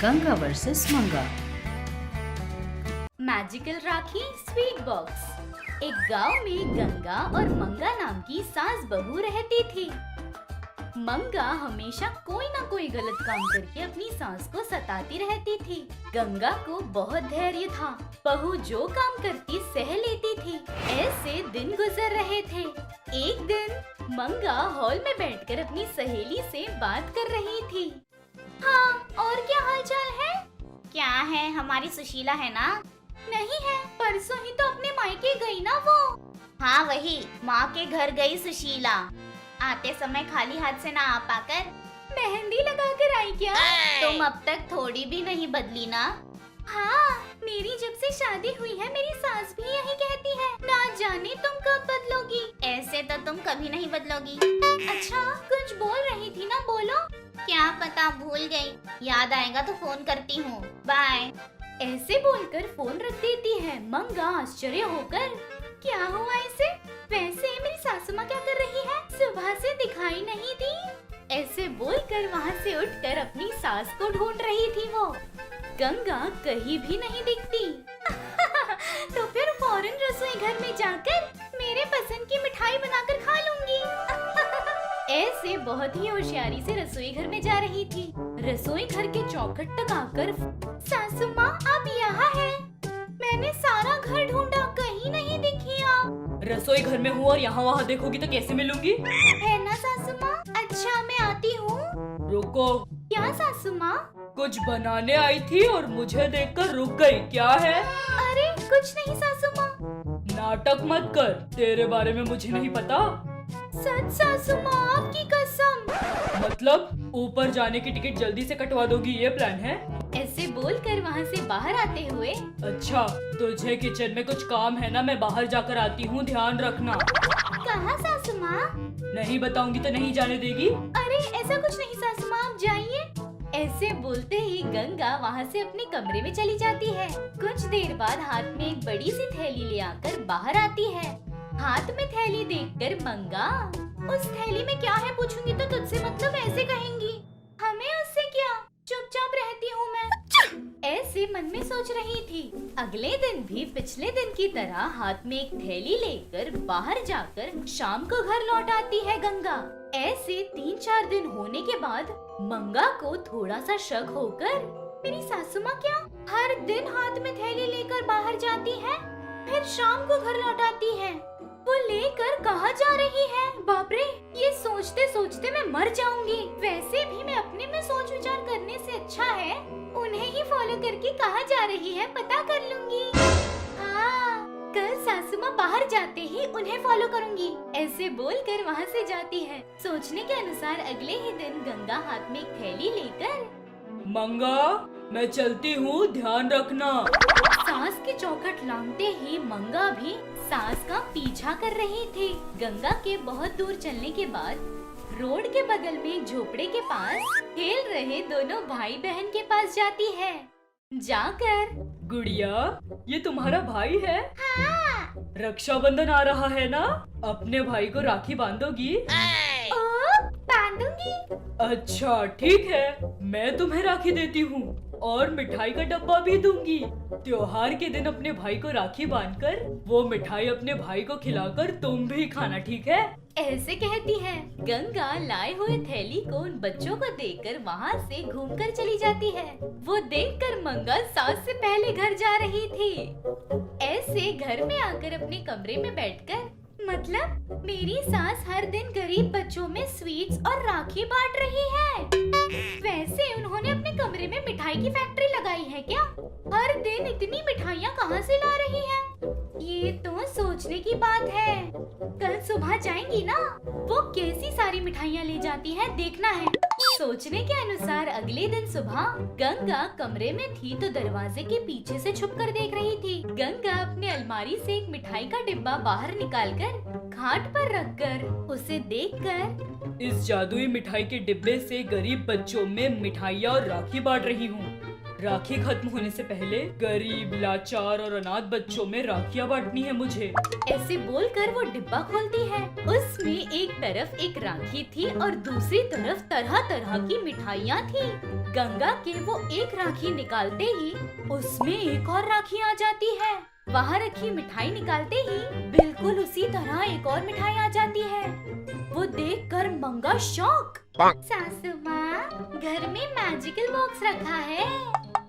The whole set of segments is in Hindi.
गंगा वर्सेस मंगा। मैजिकल राखी स्वीट बॉक्स। एक गांव में गंगा और मंगा नाम की सास बहू रहती थी। मंगा हमेशा कोई ना कोई गलत काम करके अपनी सास को सताती रहती थी। गंगा को बहुत धैर्य था, बहू जो काम करती सह लेती थी। ऐसे दिन गुजर रहे थे। एक दिन मंगा हॉल में बैठकर अपनी सहेली से बात कर रही थी। हाँ, और क्या हालचाल है? क्या है, हमारी सुशीला है ना? नहीं है, परसों ही तो अपने मायके गई ना वो। हाँ वही, माँ के घर गई सुशीला। आते समय खाली हाथ से ना आ पाकर मेहंदी लगा कर आई क्या? तुम अब तक थोड़ी भी नहीं बदली ना? हाँ, मेरी जब से शादी हुई है मेरी सास भी यही कहती है, ना जाने तुम कब बदलोगी। ऐसे तो तुम कभी नहीं बदलोगी। अच्छा, कुछ बोल रही थी ना, बोलो। क्या पता, भूल गई, याद आएगा तो फोन करती हूँ, बाय। ऐसे बोलकर फोन रख देती है। मंगा आश्चर्य होकर, क्या हुआ इसे? वैसे मेरी सासू माँ क्या कर रही है? सुबह से दिखाई नहीं दी। ऐसे बोलकर वहाँ से उठकर अपनी सास को ढूंढ रही थी वो। गंगा कहीं भी नहीं दिखती। तो फिर फौरन रसोई घर में जाकर मेरे पसंद की मिठाई बनाकर खा लूंगी। ऐसे बहुत ही होशियारी से रसोई घर में जा रही थी। रसोई घर के चौखट तक आकर, सासू माँ आप यहाँ हैं? मैंने सारा घर ढूंढा, कहीं नहीं दिखी आप। रसोई घर में हूँ और यहाँ वहाँ देखोगी तो कैसे मिलूंगी? है ना सासू माँ? अच्छा मैं आती हूँ। रुको। क्या सासू माँ? कुछ बनाने आई थी और मुझे देखकर रुक गई, क्या है? अरे कुछ नहीं सासू माँ। नाटक मत कर, तेरे बारे में मुझे नहीं पता। सच सासू माँ, आपकी कसम। मतलब ऊपर जाने की टिकट जल्दी से कटवा दोगी, ये प्लान है? ऐसे बोलकर वहाँ से बाहर आते हुए, अच्छा, तुझे किचन में कुछ काम है ना, मैं बाहर जाकर आती हूँ, ध्यान रखना। कहाँ सासू माँ? नहीं बताऊंगी तो नहीं जाने देगी? अरे ऐसा कुछ नहीं सासू माँ, आप जाइए। ऐसे बोलते ही गंगा वहाँ से अपने कमरे में चली जाती है। कुछ देर बाद हाथ में एक बड़ी सी थैली ले आकर बाहर आती है। हाथ में थैली देखकर मंगा, उस थैली में क्या है पूछूंगी तो तुझसे मतलब ऐसे कहेंगी। हमें उससे क्या, चुपचाप रहती हूँ मैं। ऐसे मन में सोच रही थी। अगले दिन भी पिछले दिन की तरह हाथ में एक थैली लेकर बाहर जाकर शाम को घर लौट आती है गंगा। ऐसे 3-4 दिन होने के बाद मंगा को थोड़ा सा शक होकर, मेरी सासू माँ क्या हर दिन हाथ में थैली लेकर बाहर जाती है, फिर शाम को घर लौट आती है? वो लेकर कहाँ जा रही है? बाप रे, ये सोचते सोचते मैं मर जाऊंगी। वैसे भी मैं अपने में सोच विचार करने से अच्छा है उन्हें ही फॉलो करके कहाँ जा रही है पता कर लूंगी। हाँ, कल सासू माँ बाहर जाते ही उन्हें फॉलो करूंगी। ऐसे बोलकर वहाँ से जाती है। सोचने के अनुसार अगले ही दिन गंगा हाथ में एक थैली लेकर, मंगा मैं चलती हूँ, ध्यान रखना। सास के चौखट लांघते ही मंगा भी सास का पीछा कर रही थी। गंगा के बहुत दूर चलने के बाद रोड के बगल में एक झोपड़े के पास खेल रहे दोनों भाई बहन के पास जाती है। जाकर, गुड़िया, ये तुम्हारा भाई है? हाँ। रक्षाबंधन आ रहा है ना, अपने भाई को राखी बांधोगी? ओ, बांधूंगी। अच्छा ठीक है, मैं तुम्हें राखी देती हूँ और मिठाई का डब्बा भी दूंगी। त्योहार के दिन अपने भाई को राखी बांधकर वो मिठाई अपने भाई को खिलाकर तुम भी खाना, ठीक है? ऐसे कहती है। गंगा लाए हुए थैली को उन बच्चों को देकर वहाँ से घूमकर चली जाती है। वो देखकर मंगा सास से पहले घर जा रही थी। ऐसे घर में आकर अपने कमरे में बैठकर, मतलब मेरी सास हर दिन गरीब बच्चों में स्वीट्स और राखी बांट रही है। वैसे उन्होंने अपने कमरे में मिठाई की फैक्ट्री लगाई है क्या? हर दिन इतनी मिठाइयाँ कहाँ से ला रही है? ये तो सोचने की बात है। कल सुबह जाएंगी ना, वो कैसी सारी मिठाइयाँ ले जाती है देखना है। सोचने के अनुसार अगले दिन सुबह गंगा कमरे में थी तो दरवाजे के पीछे से छुपकर देख रही थी। गंगा अपने अलमारी से एक मिठाई का डिब्बा बाहर निकालकर खाट पर रखकर उसे देखकर, इस जादुई मिठाई के डिब्बे से गरीब बच्चों में मिठाइयाँ और राखी बांट रही हूँ। राखी खत्म होने से पहले गरीब, लाचार और अनाथ बच्चों में राखियाँ बांटनी है मुझे। ऐसे बोलकर वो डिब्बा खोलती है। उसमें एक तरफ एक राखी थी और दूसरी तरफ तरह तरह की मिठाइयाँ थी। गंगा के वो एक राखी निकालते ही उसमें एक और राखी आ जाती है। वहाँ रखी मिठाई निकालते ही बिल्कुल उसी तरह एक और मिठाई आ जाती है। वो देखकर मंगा शॉक। सासू माँ, घर में मैजिकल बॉक्स रखा है,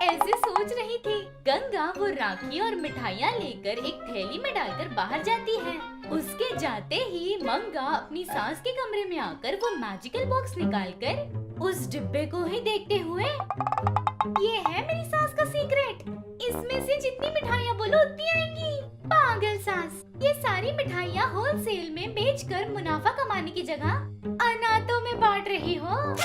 ऐसे सोच रही थी। गंगा वो राखी और मिठाइयाँ लेकर एक थैली में डालकर बाहर जाती है। उसके जाते ही मंगा अपनी सास के कमरे में आकर वो मैजिकल बॉक्स निकालकर उस डिब्बे को ही देखते हुए, ये है मेरी सास का सीक्रेट, इसमें से जितनी मिठाइयाँ बोलो उतनी आएंगी। पागल सास, ये सारी मिठाइयाँ होलसेल में बेचकर मुनाफा कमाने की जगह अनाथों में बांट रही हो।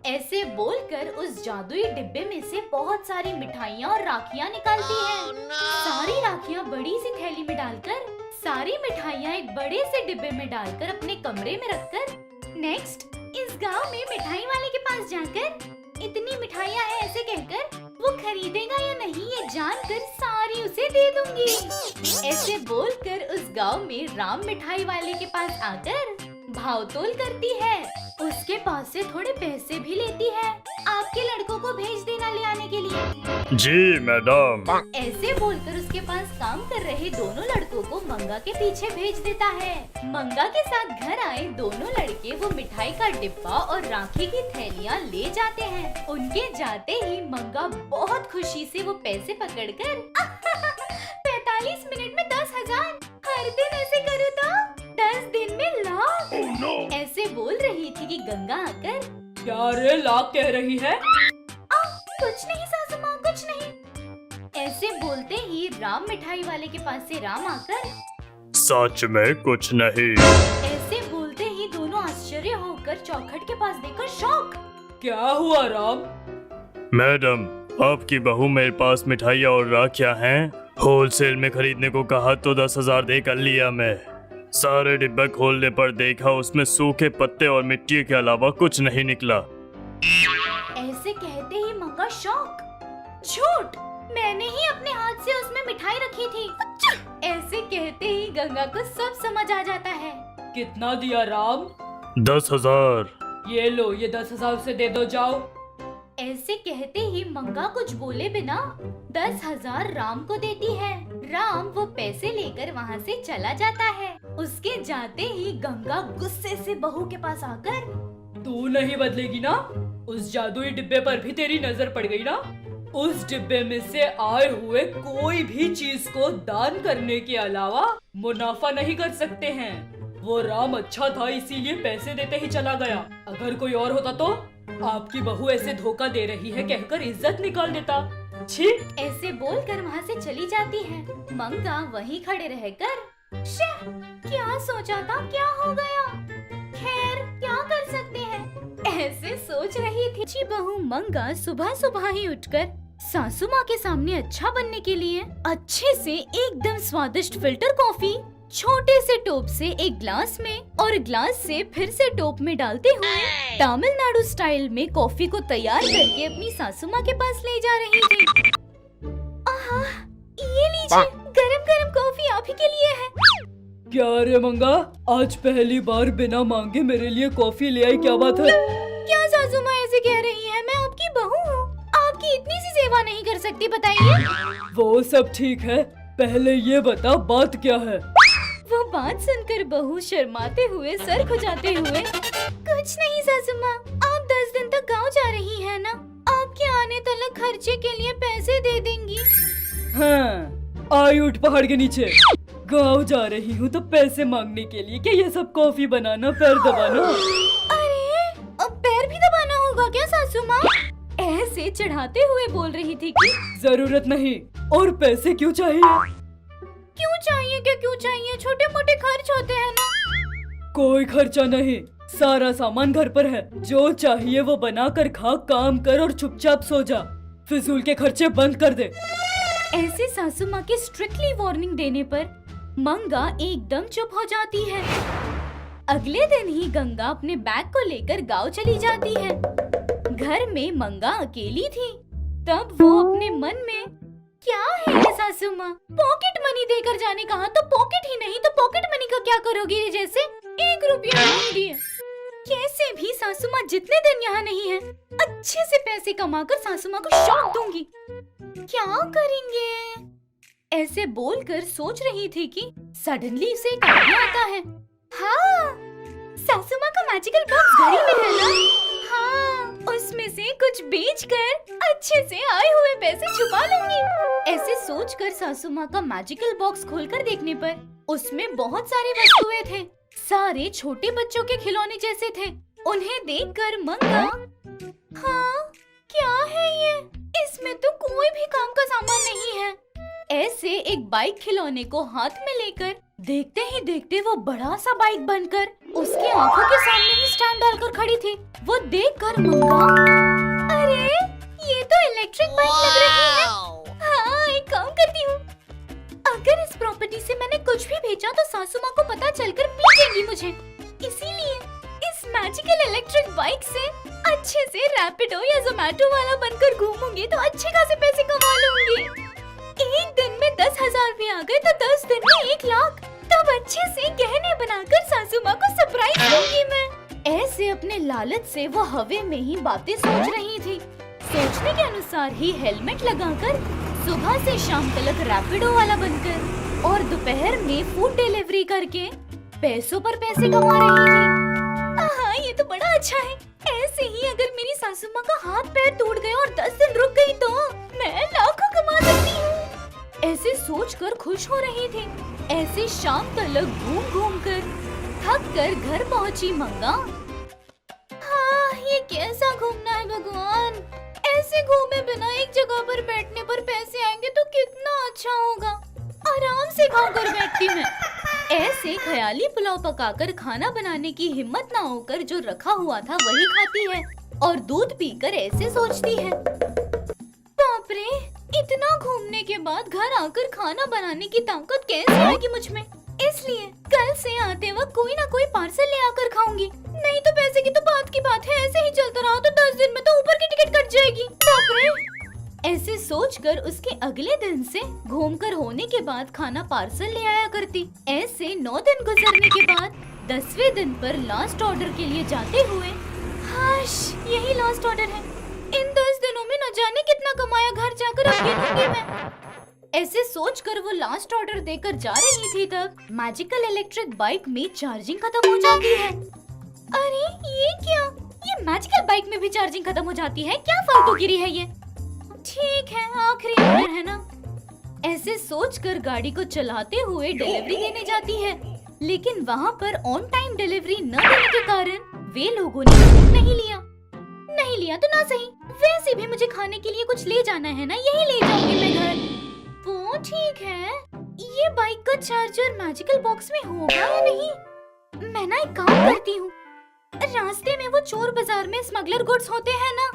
ऐसे बोलकर उस जादुई डिब्बे में से बहुत सारी मिठाइयाँ और राखियाँ निकालती है। सारी राखियाँ बड़ी सी थैली में डालकर, सारी मिठाइयाँ एक बड़े से डिब्बे में डालकर अपने कमरे में रखकर नेक्स्ट इस गांव में मिठाई वाले के पास जाकर इतनी मिठाइयाँ हैं ऐसे कहकर वो खरीदेगा या नहीं ये जानकर सारी उसे दे दूंगी। ऐसे बोलकर उस गांव में राम मिठाई वाले के पास आकर भावतोल करती है। उसके पास से थोड़े पैसे भी लेती है। आपके लड़कों को भेज देना ले आने के लिए। जी मैडम। ऐसे बोलकर उसके पास काम कर रहे दोनों लड़कों को मंगा के पीछे भेज देता है। मंगा के साथ घर आए दोनों लड़के वो मिठाई का डिब्बा और राखी की थैलियाँ ले जाते हैं। उनके जाते ही मंगा बहुत खुशी से वो पैसे पकड़कर 45 मिनट में 10,000, हर दिन ऐसे करूँ तो 10 दिन में लाख। ऐसे बोल रही थी कि गंगा आकर, क्या रे लाख कह रही है? कुछ नहीं सासू माँ, कुछ नहीं। ऐसे बोलते ही राम मिठाई वाले के पास से राम आकर, सच में कुछ नहीं। ऐसे बोलते ही दोनों आश्चर्य होकर चौखट के पास देखकर शॉक। क्या हुआ राम? मैडम, आपकी बहू मेरे पास मिठाइयाँ और राखियाँ हैं। होलसेल में खरीदने को कहा तो 10,000 देकर लिया मैं। सारे डिब्बे खोलने पर देखा उसमें सूखे पत्ते और मिट्टी के अलावा कुछ नहीं निकला। ऐसे कहते ही मंगा शॉक। झूठ, मैंने ही अपने हाथ से उसमें मिठाई रखी थी। ऐसे कहते ही गंगा को सब समझ आ जाता है। कितना दिया राम? 10,000। ये लो, ये 10,000 से दे दो, जाओ। ऐसे कहते ही मंगा कुछ बोले बिना 10,000 राम को देती है। राम वो पैसे लेकर वहाँ से चला जाता है। उसके जाते ही गंगा गुस्से से बहू के पास आकर, तू नहीं बदलेगी ना? उस जादुई डिब्बे पर भी तेरी नजर पड़ गई ना? उस डिब्बे में से आए हुए कोई भी चीज को दान करने के अलावा मुनाफा नहीं कर सकते हैं। वो राम अच्छा था इसीलिए पैसे देते ही चला गया। अगर कोई और होता तो आपकी बहू ऐसे धोखा दे रही है कहकर इज्जत निकाल देता। छी! ऐसे बोलकर वहाँ से चली जाती है। मंगा वहीं खड़े रहकर, क्या सोचा था, क्या हो गया, खैर क्या कर सकते हैं, ऐसे सोच रही थी। जी बहू मंगा सुबह सुबह ही उठकर सासू माँ के सामने अच्छा बनने के लिए अच्छे से एकदम स्वादिष्ट फिल्टर कॉफी छोटे से टोप से एक ग्लास में और ग्लास से फिर से टोप में डालते हुए तमिलनाडु स्टाइल में कॉफी को तैयार करके अपनी सासू माँ के पास ले जा रही थी। आहा, ये लीजिए, गरम गरम कॉफी आप ही के लिए है। क्या रे मंगा, आज पहली बार बिना मांगे मेरे लिए कॉफी ले आई, क्या बात है? क्या सासू माँ ऐसे कह रही है? मैं आपकी बहू हूँ, आपकी इतनी सी सेवा नहीं कर सकती, बताइए। वो सब ठीक है, पहले ये बता बात क्या है? वो बात सुनकर बहू शर्माते हुए सर खुजाते हुए, कुछ नहीं सासू माँ, आप 10 दिन तक गाँव जा रही है ना, आपके आने तक खर्चे के लिए पैसे दे देंगी। हाँ, आई उठ पहाड़ के नीचे। गाँव जा रही हूँ तो पैसे मांगने के लिए? क्या ये सब कॉफी बनाना, पैर दबाना? अरे, अब पैर भी दबाना होगा क्या सासू माँ? ऐसे चढ़ाते हुए बोल रही थी कि जरूरत नहीं, और पैसे क्यों चाहिए? क्यों चाहिए, क्या क्यों चाहिए, छोटे मोटे खर्च होते हैं ना। कोई खर्चा नहीं, सारा सामान घर पर है, जो चाहिए वो बना कर खा, काम कर और चुपचाप सो जा। फिजूल के खर्चे बंद कर दे। ऐसे सासू माँ की स्ट्रिक्टली वार्निंग देने पर मंगा एकदम चुप हो जाती है। अगले दिन ही गंगा अपने बैग को लेकर गांव चली जाती है। घर में मंगा अकेली थी। तब वो अपने मन में, क्या है ये सासू माँ, पॉकेट मनी देकर जाने कहा तो पॉकेट ही नहीं तो पॉकेट मनी का क्या करोगी, ये जैसे 1 रुपया नहीं दिए। कैसे भी सासू माँ जितने दिन यहाँ नहीं है अच्छे से पैसे कमाकर सासू माँ को शौक दूंगी। क्या करेंगे, ऐसे बोलकर सोच रही थी कि सडनली उसे एक आइडिया आता है। हाँ, सासू माँ का मैजिकल बॉक्स घर ही में है ना, हाँ, उसमें से कुछ बेचकर अच्छे से आए हुए पैसे छुपा लूंगी। ऐसे सोचकर सासू माँ का मैजिकल बॉक्स खोलकर देखने पर उसमें बहुत सारी वस्तुएं थे, सारे छोटे बच्चों के खिलौने जैसे थे। उन्हें देखकर मंगा, हाँ क्या है ये, इसमें तो कोई भी काम का सामान नहीं है। ऐसे एक बाइक खिलौने को हाथ में लेकर देखते ही देखते वो बड़ा सा बाइक बनकर उसकी आंखों के सामने ही स्टैंड डालकर खड़ी थी। वो देखकर मंगा, अरे ये तो इलेक्ट्रिक बाइक लग रही है। हाँ, एक काम करती हूँ, अगर इस प्रॉपर्टी से मैंने कुछ भी बेचा तो सासू माँ को पता चलकर पीटेंगी मुझे, इसीलिए इस मैजिकल इलेक्ट्रिक बाइक से अच्छे से रैपिडो या जोमैटो वाला बनकर घूमूंगी तो अच्छे खासे पैसे कमा लूंगी। एक दिन में 10,000 भी आ गए तो 10 दिन में 1 लाख, तब अच्छे से गहने बनाकर सासू माँ को सरप्राइज दूंगी मैं। ऐसे अपने लालच से वो हवे में ही बातें सोच रही थी। सोचने के अनुसार ही हेलमेट लगाकर सुबह से शाम तक रैपिडो वाला बनकर और दोपहर में फूड डिलीवरी करके पैसों पर पैसे कमा रही थी। हाँ, ये तो बड़ा अच्छा है। ऐसे ही अगर मेरी सासू माँ का हाथ पैर टूट गया और 10 दिन रुक गई तो मैं लाखों कमा सकती हूँ। ऐसे सोचकर खुश हो रही थी। ऐसे शाम तक घूम घूम कर थक कर घर पहुँची मंगा। हाँ, ये कैसा घूमना है भगवान, ऐसे घूमे बिना एक जगह पर बैठने पर पैसे आएंगे तो कितना अच्छा होगा, आराम से खाकर बैठती मैं। ऐसे ख्याली पुलाव पकाकर खाना बनाने की हिम्मत ना होकर जो रखा हुआ था वही खाती है और दूध पीकर ऐसे सोचती है, बाप रे, इतना घूमने के बाद घर आकर खाना बनाने की ताकत कैसे आएगी मुझ में। इसलिए कल से आते वक्त कोई ना कोई पार्सल ले आकर खाऊंगी, नहीं तो पैसे की तो बात की बात है। ऐसे ही चलता रहा तो 10 दिन में तो ऊपर की टिकट कट जाएगी, बाप रे। ऐसे सोचकर उसके अगले दिन से घूमकर होने के बाद खाना पार्सल ले आया करती। ऐसे 9 दिन गुजरने के बाद 10वें दिन पर लास्ट ऑर्डर के लिए जाते हुए, हाश, यही लास्ट ऑर्डर है, इन 10 दिनों में न जाने कितना कमाया, घर जाकर अब गिनूंगी मैं। ऐसे सोचकर वो लास्ट ऑर्डर देकर जा रही थी तब मैजिकल इलेक्ट्रिक बाइक में चार्जिंग खत्म हो जाती है। अरे ये क्या, ये मैजिकल बाइक में भी चार्जिंग खत्म हो जाती है, क्या फालतूगिरी है ये। ठीक है, आखिरी ऑर्डर है ना। ऐसे सोचकर गाड़ी को चलाते हुए डिलीवरी देने जाती है, लेकिन वहाँ पर ऑन टाइम डिलीवरी न देने के कारण वे लोगों ने नहीं लिया तो ना सही, वैसे भी मुझे खाने के लिए कुछ ले जाना है ना, यही ले जाऊंगी मैं घर। वो ठीक है, ये बाइक का चार्जर मैजिकल बॉक्स में होगा या नहीं। मैं ना एक काम करती हूँ, रास्ते में वो चोर बाजार में स्मगलर गुड्स होते हैं ना,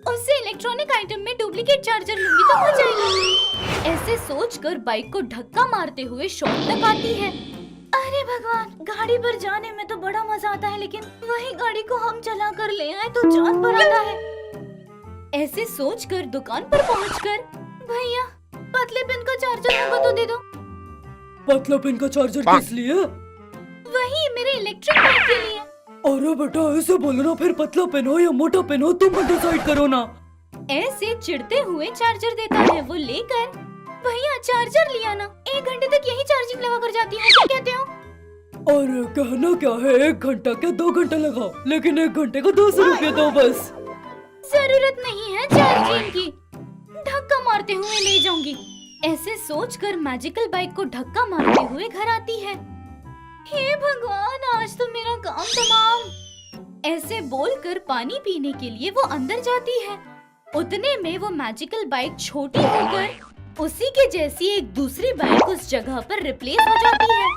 उससे इलेक्ट्रॉनिक आइटम में डुप्लीकेट चार्जर लूंगी तो हो जाएगा। ऐसे सोचकर बाइक को धक्का मारते हुए शॉप तक आती है। अरे भगवान, गाड़ी पर जाने में तो बड़ा मजा आता है, लेकिन वही गाड़ी को हम चला कर ले आए तो जान पर आता है। ऐसे सोचकर दुकान पर पहुंचकर, भैया पतले पिन का चार्जर होगा तो दे दो। पतला पिन का चार्जर किस लिए? वही मेरे इलेक्ट्रिक बाइक के लिए। अरे बेटा, ऐसे बोलो ना, फिर पतला पिन हो या मोटा पिन हो तुम डिसाइड करो ना। ऐसे चिढ़ते हुए चार्जर देता है। वो लेकर, भैया चार्जर लिया ना, 1 घंटे तक यही चार्जिंग लगा कर जाती हूँ, क्या कहते हो? अरे कहना क्या है, 1 घंटा क्या 2 घंटे लगाओ, लेकिन 1 घंटे का 200 रुपया दो बस। जरूरत नहीं है चार्जिंग की, धक्का मारते हुए ले जाऊंगी। ऐसे सोचकर मैजिकल बाइक को धक्का मारते हुए घर आती है। हे भगवान, आज तो मेरा काम तमाम। ऐसे बोलकर पानी पीने के लिए वो अंदर जाती है। उतने में वो मैजिकल बाइक छोटी होकर उसी के जैसी एक दूसरी बाइक उस जगह पर रिप्लेस हो जाती है।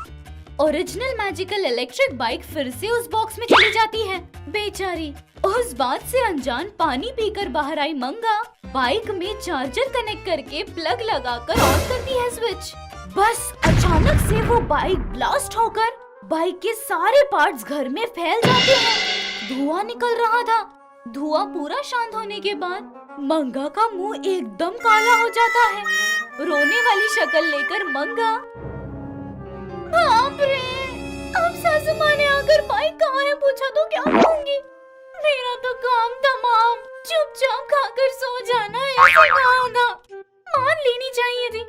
ओरिजिनल मैजिकल इलेक्ट्रिक बाइक फिर से उस बॉक्स में चली जाती है। बेचारी उस बात से अनजान पानी पीकर बाहर आई मंगा बाइक में चार्जर कनेक्ट करके प्लग लगाकर ऑन करती है स्विच। बस अचानक से वो बाइक ब्लास्ट होकर बाइक के सारे पार्ट्स घर में फैल जाते हैं। धुआं निकल रहा था। धुआं पूरा शांत होने के बाद मंगा का मुंह एकदम काला हो जाता है। रोने वाली शक्ल लेकर मंगा, बाप रे, अब सासू माँ ने आकर भाई कहाँ है पूछा तो क्या कहूँगी? मेरा तो काम तमाम, चुपचाप खाकर सो जाना, ऐसे कहा होगा? मान लेनी चाहिए थी,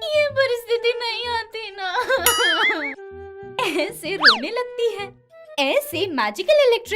ये परिस्थिति नहीं आती ना। ऐसे रोने लगती है। ऐसे मैजिकल इलेक्ट्रिक